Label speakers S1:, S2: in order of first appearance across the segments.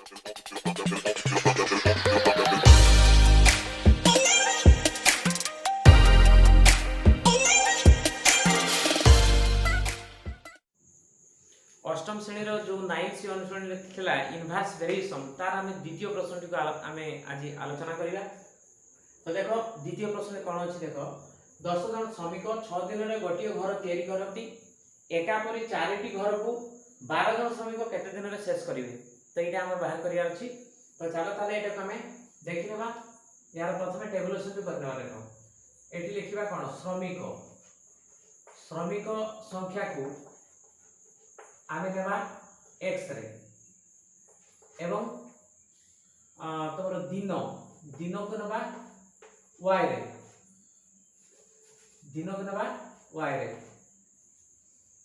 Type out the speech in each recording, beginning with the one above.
S1: अष्टम श्रेणी जो 9th सी अनुसरण थिला इनवर्स वेरिएशन तार आम द्वितीय प्रश्न टी आम आज आलोचना करवा। तो देख द्वितीय प्रश्न कौन अच्छी देख 10 जन श्रमिक 6 दिन में गोटे घर तैयारी करती एकापरी 4टी घर को 12 जन श्रमिक केते दिन में शेष करेंगे। तो ये आम बाहर करार अच्छी। तो चलो ताले एटा आम देखा यार प्रथम टेबुलेशन करने देख ये लिखा कौन श्रमिक श्रमिक संख्या को आमे नेबा एक्स रे एवं तोर दिन दिन को नेबा वाई रे दिन को नेबा वाई रे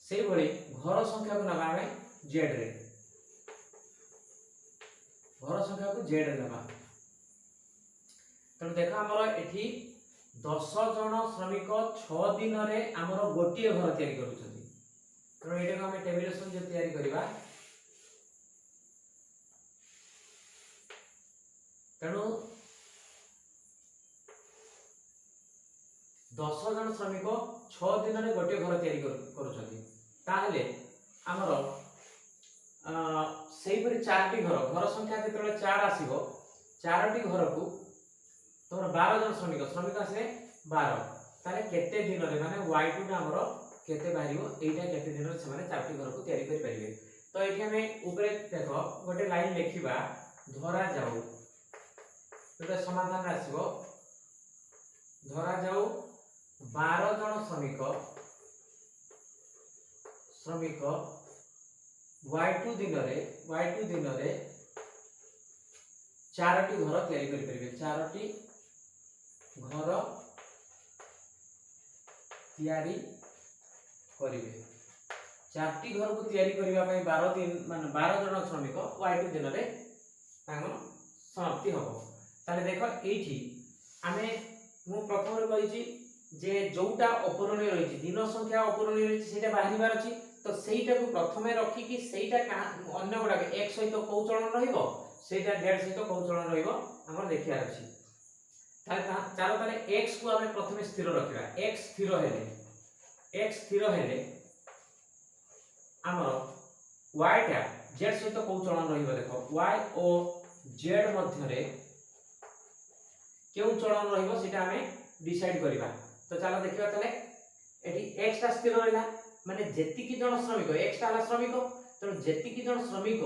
S1: से भली घर संख्या को नेबा आमे जेड रे घर संख्या को जेड रे नेबा। तब देखा हमर एठी 10 जन श्रमिक 6 दिन रे हमर गोटिए घर तैयारी करूछथि। तो ये आम टेबुलेशन जो तैयारी करवा तेणु 10 जन श्रमिक 6 दिन में गोटे घर तैयारी करुँचे आमर से 4टी घर संख्या जो 4 आसो 4टी घर को तुम 12 जन श्रमिक श्रमिक आसे 12 ताले केते दिन रे माने y2 ना हमर केते बाहरियो एटा केते दिन रे से माने 4टी घर को तैयारी करि परिबे। तो एठी हमें ऊपर देखो गोटे लाइन लिखिबा धरा जाऊ एटा समाधान आसीबो धरा जाऊ 12 जन श्रमिक y2 दिन रे 4टी घर तैयारी करि परिबे 4टी घर तैयारी करिवे 4टी घर को तैयारी करिवा पई 12 दिन माने 12 जन श्रमिक y2 दिन रे तांगन समाप्ति हबो। ताले देखो एठी आमे मु प्रथम रे कहिची जे जोटा अपरणीय रहिची दिन संख्या अपरणीय रहिची सेटा बाहिरबार अछि। तो सेटा को प्रथमे रखी कि सेटा अन्य गुडा x सहित को चलन रहिबो सेटा z सहित को चलन रहिबो हमर देखिया अछि। ताले चलो ताले x को आमे प्रथमे स्थिर रखिबा x स्थिर हेले हमर y टा z सहित को चलन रहिबो देखो y और z मध्य रे केउ चलन रहिबो सेटा हमें डिसाइड करिबा। तो चलो देखिबा ताले एठी x टा स्थिर रहला माने जेति की जन श्रमिक x टा हला श्रमिक तो जेति की जन श्रमिक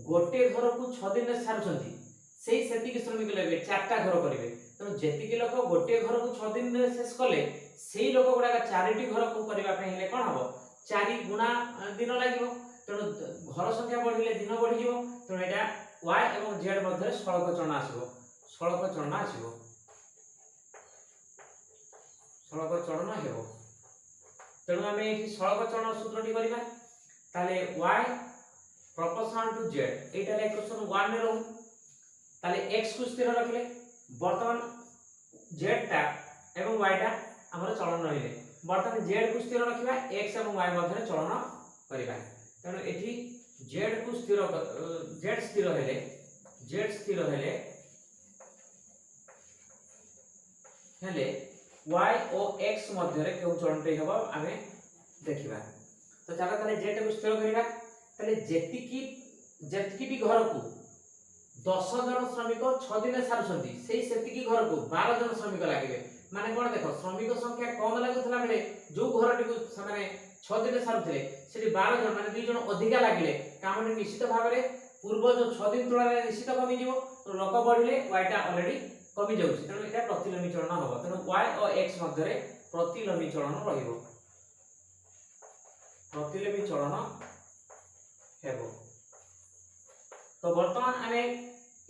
S1: गोटे घर को 6 दिन रे सारुछंती सेही सेति की श्रमिक लेबे 4टा घर करिवे। तो जेति की लोक गोटे घर को 6 दिन रे शेष कले सेही लोक गुडा 4टी घर को करबा पे हेले कोन हबो 4 गुणा दिन लागिवो। तो घर संख्या बढ़िले दिन बढ़ी जिवो। तो एटा y एवं z मध्य सड़क चलना आसीबो सड़क चलन हेबो। तेणु आम ये सड़क चलन सूत्रटी करवा ताले y proportional to z Etah equation 1 में रहू ताले x को स्थिर रखले वर्तमान z टा एवं y टा हमर चलन रहिले वर्तमान z को स्थिर रखिबा x एवं y मध्य चलन करबा। तेणु एठी z को स्थिर हेले y और x मध्य रे केउ चलनटे हेबो आमे देखिबा। तो चला ताले z को स्थिर करिबा ताले जेतिकी भी घर को 10 जन श्रमिक 6 दिन सारुछंती सेही सेतिकी घर को 12 जन श्रमिक लागिबे। माने कोन देखो श्रमिक संख्या कम लागुथला बेले जो घरटी को माने 6 दिन सारुथले सेठी 12 जन माने 2 जन अधिका लागिले कामने निश्चित भाव रे पूर्व जो 6 दिन तुलना रे निश्चित कमी जिवो। तो लोक बढ़िले y टा ऑलरेडी कमी जाउछि तेणु एटा प्रतिलोमी चलन हबो। तेणु y और x मध्य रे प्रतिलोमी चलन रहिबो हेबो। तो वर्तमान आमे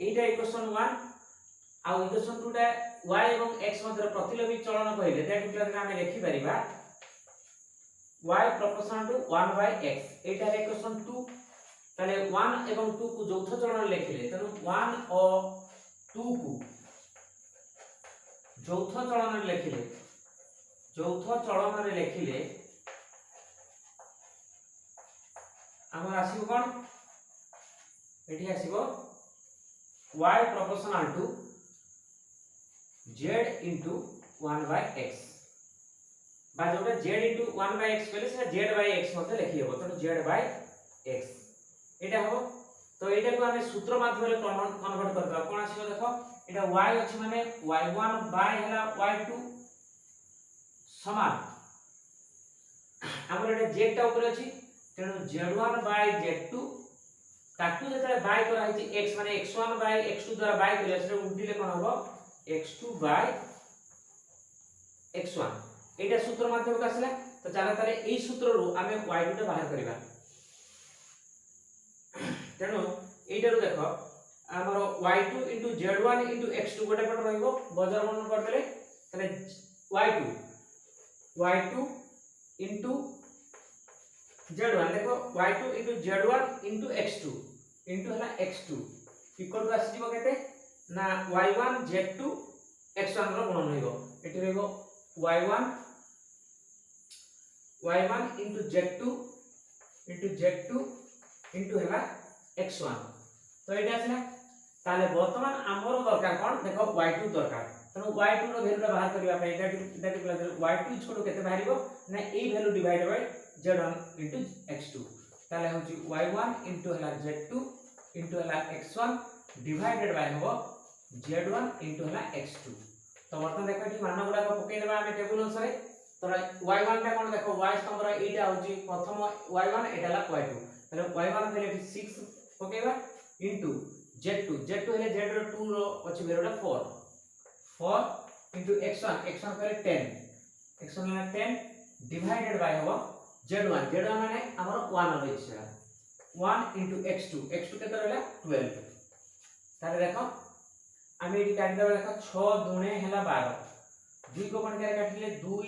S1: एटा इक्वेशन 1 आ इक्वेशन 2 टा y एवं x मध्य प्रतिलोमी चलन कहिले दैट मीन्स आमे लिखि परिबा y proportional to 1/x Etah equation 2। ताले 1 एवं 2 को यौथ चलन लिखिले तेणु 1 और 2 को यौथ चलन रे लिखिले हमर आसीबो कोन एठी आसीबो y proportional to z into 1 by x बा जोटा z into 1 by x कहले से z by x मते लिखि हेबो तो z by x एटा हो तो एटा को हमें सूत्र माध्यम कन्वर्ट करबा कोन आसीबो देखो एटा y अछि माने y1 by हला y2 समान हमर एटा z टा ऊपर अछि तेनु z1 by z2 ताकू जेतले बाय करा हिची x माने x1 by x2 द्वारा बाय करिया से उल्टिले कोन होबो x2 by x1 एटा सूत्र माध्यम का आसला तो चला तारे एई सूत्र रो आमे y2 टा बाहर करिबा तेनु एटा रो देखो हमर y2 z1 x2 गोटे पट रहइबो बजर मन कर देले तने y2 z1 देखो y2 z1 x2 हला x2 इक्वल टू आसीबो केते ना y1 z2 x1 रो गुणन होइबो एठी रहइबो y1 z2 हला x1 तो एटा आसला ताले वर्तमान हमरो दरकार कोन देखो y2 दरकार तनो y2 रो वैल्यू बाहर करबा पे एटा y2 छोटो केते बाहरिबो ना ए value divide by z1 x2 ताले होची y1 हला z2 हला x1 डिवाइडेड बाय होबो z1 हला x2 तो वर्तमान देखो एठी मान गुडा को पके देबा हमें टेबल अनुसार तो y1 टा कोन देखो y स्तंभर एटा होची प्रथम y1 एटा हला y2 ताले y1 भेले 6 पकेबा z2 हेले z रो 2 रो अछि भेलोटा 4 x1 करे 10 x1 हला 10 डिवाइडेड बाय होबो z1 माने हमर 1 रहिछा 1 x2 केते रहला 12 तारे देखो आमे एटी काट देबा देखो 6 दुणे हला 12 2 को कोन करे काटिले 2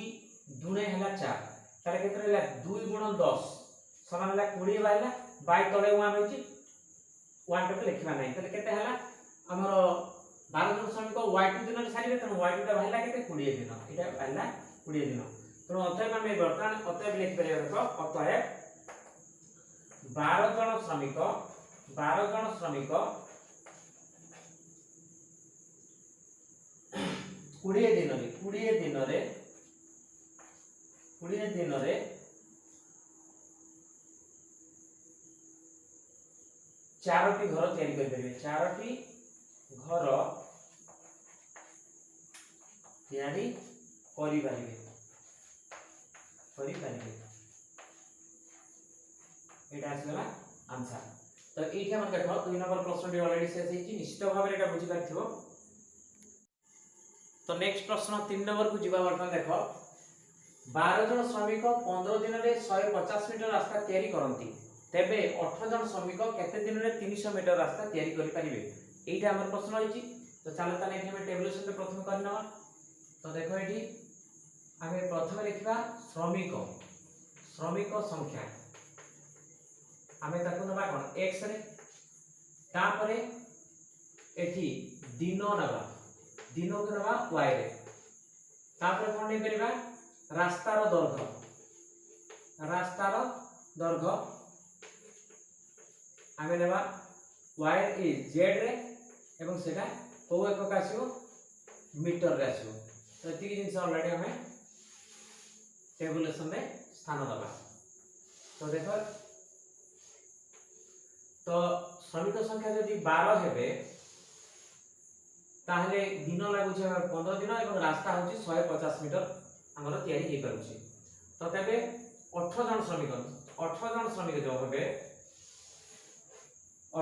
S1: दुणे हला 4 तारे केते रहला 2 गुणन 10 समान हला 20 बाइला बाय तळे 1 होची 1 टके लिखिबा नै तले केते हला हमर 12 जन श्रमिक y2 दिन रे सारिबे त y2 टा बाहिला केते 20 दिन एटा बाहिला 20 दिन तो अतएव में वर्तमान अतएव लिख परिया देखो अतएव 12 जन श्रमिक 20 दिन रे चारोटी घर तैयारी कर परिबे चारोटी घर तैयारी करि परिबे एटा आसला आंसर तो एठी हम देखो 2 नंबर प्रश्न भी ऑलरेडी शेष हेची निश्चित भाव एटा बुझी पाथिबो तो नेक्स्ट प्रश्न 3 नंबर को जीवा वर्तमान देखो 12 जन श्रमिक 15 दिन रे 150 मीटर रास्ता तैयारी करंती तेबे 18 जन श्रमिक केते दिन रे 300 मीटर रास्ता तैयारी करि परिबे एटा हमर प्रश्न होईची तो चलो ताने एठी हम टेबुलेशन पे प्रथम करना तो देखो एठी हमें प्रथम लिखिबा श्रमिक संख्या हमें ताको नबा कोन x रे तापरे एठी दिन को नबा y रे तापरे कोन नै करिबा रास्तार दर्घ हमें नबा y इज z रे एवं सेटा को एकक आसीबो मीटर रे आसीबो तो एति जिंस ऑलरेडी हमें टेबुलेशन में स्थान दबा तो देखो तो श्रमिक संख्या जदि 12 हेबे ताहले दिन लागुचे 15 दिन एवं रास्ता होची 150 मीटर हमर तैयारी हे करूची तो तबे 18 जन श्रमिक जो हेबे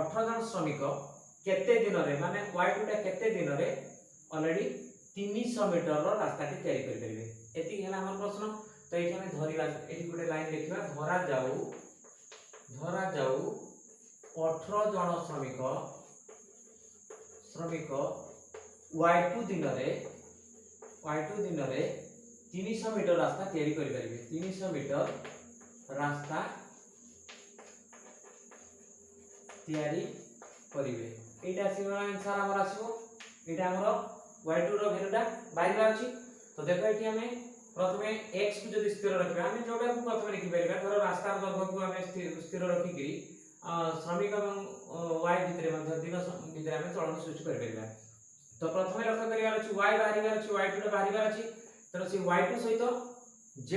S1: 18 जन श्रमिक केते दिन रे माने y2 टा केते दिन रे ऑलरेडी 300 मीटर रो रास्ता टी तैयारी कर परिबे एति हला हमर प्रश्न तो एठी हम धरिबा एठी गुटे लाइन लिखिबा धरा जाऊ 18 जन श्रमिक y2 दिन रे 300 मीटर रास्ता तैयारी करि परिबे 300 मीटर रास्ता तैयारी करिवे एटा सिवा आंसर हमर आसीबो एटा हमर y2 रो वैल्यूटा बाहिर अछि तो देखो एठी हमें प्रथमे x को जदि स्थिर रखबा हमें जोडा को प्रथमे लिखि परिबा धरो रास्ता दर्घ को हमें स्थिर रखि कि श्रमिक एवं y भितर मध्ये दिन भितर हम चलन सृष्टि कर परिबा। तो प्रथम लक्ष्य करिवार अछि y बाहरिबार अछि y2 बाहरिबार अछि तर से y2 सहित z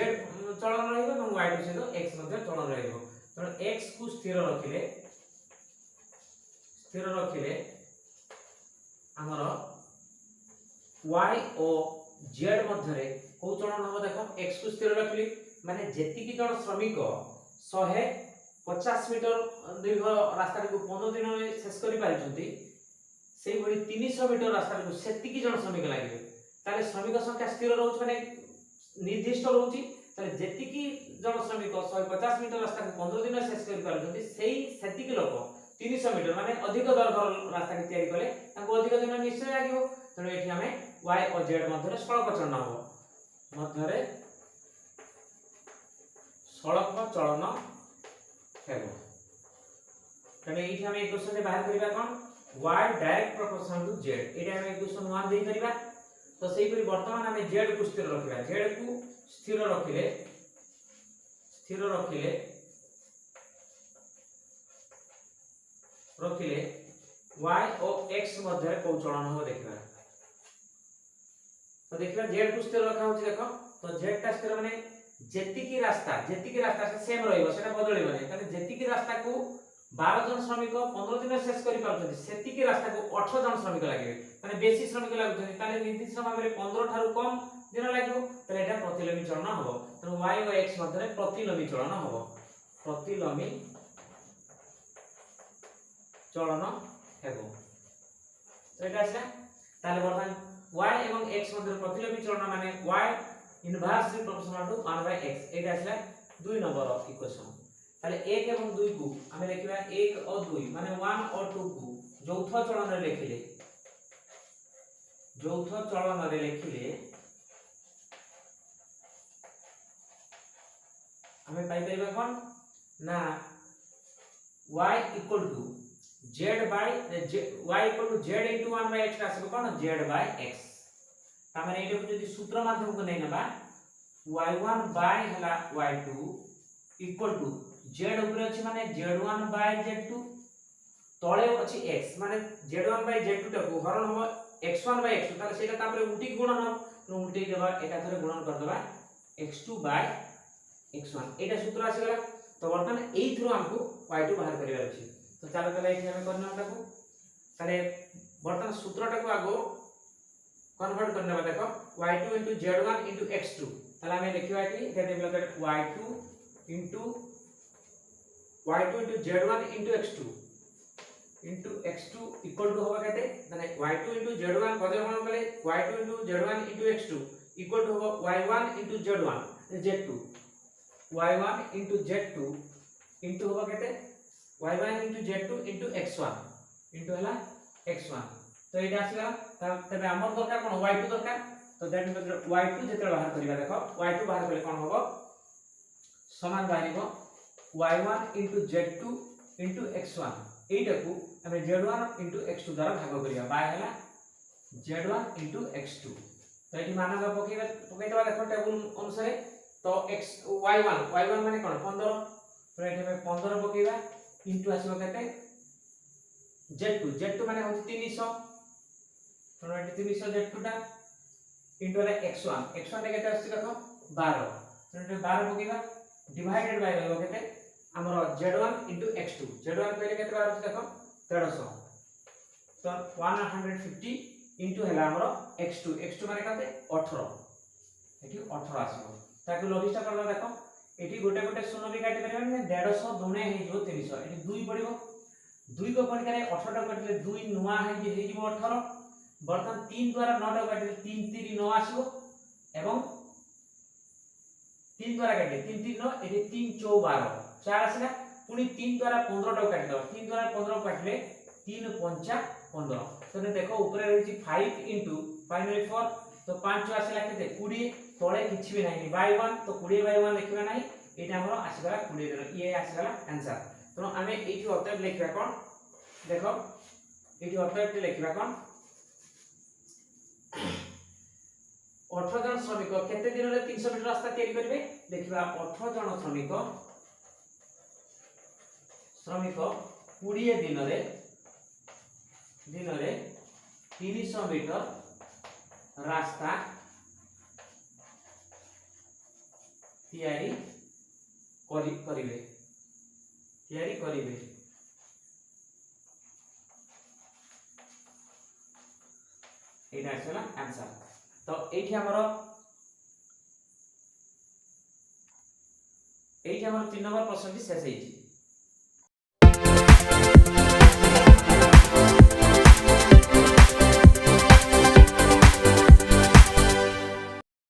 S1: चलन रहइबो এবং y2 सहित x मध्ये चलन रहइबो। तर x को स्थिर रखिले हमर y और z मध्यरे को चलन हो देखो x को स्थिर रखली माने जेति की जण श्रमिक 150 मीटर दीर्घ रास्ता को 15 दिन में शेष करि पारिछंती सेही बडी 300 मीटर रास्ता को सेति की जण श्रमिक लागिबे ताले श्रमिक संख्या स्थिर रहउछ माने निर्दिष्ट रहउची ताले जेति की जण श्रमिक 150 मीटर रास्ता को 15 दिन में शेष करि पारिछंती सेही सेति की लोक 300 मीटर माने अधिक दीर्घ रास्ता के तयारी कले ताको अधिक दिन निश्चय लागिबो। तने एठी हमें y और z मध्यरे सड़क चलन हो मध्यरे सड़क चलन हेबो। तने एठी हमें इक्वेशन से बाहर करिबा कोन y direct proportional to z एटा हमें इक्वेशन 1 दे करिबा। तो सेही परि वर्तमान हमें z को स्थिर रखिबा z को स्थिर रखिले y और x मध्य को चलन हो देखिबा। तो देखिबा z को स्थिर रखा होची देखो तो z टा स्थिर माने जेति की रास्ता से सेम रहइबो सेटा बदलिबो नै तने जेति की रास्ता को 12 जन श्रमिक 15 दिन सेश करि पारछथि सेति की रास्ता को 18 जन श्रमिक लागिबे माने बेसी श्रमिक लागुथि ताले निर्दिष्ट समय रे 15 थारु कम दिन लागिबो तले एटा प्रतिलोमी चलन हबो। त y और x मध्य प्रतिलोमी चलन हबो प्रतिलोमी चलन हेबो। तो एटा आछा ताले वर्तमान y एवं x मध्य प्रतिलोमी चलन माने y inversely proportional to 1/x एटा आछा 2 नंबर इक्वेशन। ताले 1 एवं 2 को हमें लिखिबा 1 और 2 माने 1 और 2 को चौथ चलन रे लिखिले हमें पाई परिबा कोन ना y equal to z by y equal to z into 1/x आसीबो कोन z बाय x। तामाने एटा को जदी सूत्र माध्यम को नै नबा y1 बाय हला y2 इक्वल टू z ऊपर अछि माने z1 बाय z2 तळे अछि x माने z1 बाय z2 टाको हरण हो x1 बाय x2 ताले सेटा तापरे उल्टी गुणन हो तो उल्टी देबा एका थरे गुणन कर देबा x2 बाय x1 एटा सूत्र आसी गला। तो वर्तमान एई थ्रू हमको y2 बाहर करिवार अछि। तो चलो तले एठी हम करना ताको ताले वर्तमान सूत्र टाको आगो कन्वर्ट करना देखो y2 z1 x2 ताले हमें लिखिबा कि एटा देबला y2 z1 x2 equal to होगा कहते माने y2 z1 गजर गुणन कले y2 z1 x2 equal to होगा y1 z2 y1 z2 into होगा कहते y1 z2 x1 इनटू हला x1। तो एटा आसीला तबे हमर दरकार कोन y2 दरकार। तो दैट मींस y2 जेते बाहर करिबा देखो y2 बाहर करले कोन होबो समान बाहिबो y1 z2 x1 एटा को हमें z1 x2 द्वारा भाग करिया बाय हला z1 x2। तो एठी मानक पकेइतबा देखो टेबल अनुसार तो x y1 माने कोन 15 तो एठी हमें 15 पकेइबा इनटू आसीबो केते z2 माने होची 300 तो एठी 300 z2 टा इनटू हला x1 रे केते आसी देखो 12 तो एठी 12 पकेइबा डिवाइडेड बाय रहबो केते हमर z1 x2 z1 पहिले केते बार अछि देखो 1300 तो 150 इनटू हला हमर x2 माने केते 18 एठी 18 आसीबो ताकि लॉजिस्टा करला देखो एठी गोटे गोटे शून्य भी काटि परबे ने 150 दुने हे जो 300 एठी 2 पड़िबो 2 को पड़ करे 18 टा काटले 2 नुवा हे जो 18 बर्तन 3 द्वारा 9 टा काटले 3 3 9 आसीबो एवं 3 द्वारा काटले 3 3 9 एठी 3 4 12 4 आसीला पुनी 3 द्वारा 15 टा काटि दो 3 द्वारा 15 काटले 3 5 15 तो देखो ऊपर रही 5 इनटू फाइनली 4 तो 5 आसीला केते 20 तळे किछि भी नाही बाय 1 तो 20 बाय 1 लिखिबा नाही एटा हमर आसीगला 20 दिन ये आसीगला आंसर। तो हमें एठी उत्तर लिखिबा कोन देखो एठी उत्तर लिखिबा कोन 18 जन श्रमिक केते दिन रे 300 मीटर रास्ता तयारी करबे देखिबा 18 जन श्रमिक 20 दिन रे 300 मीटर रास्ता तैयारी करिवे एटा आसला आंसर। तो एठी हमर 3 नंबर प्रश्न शेष होइछि।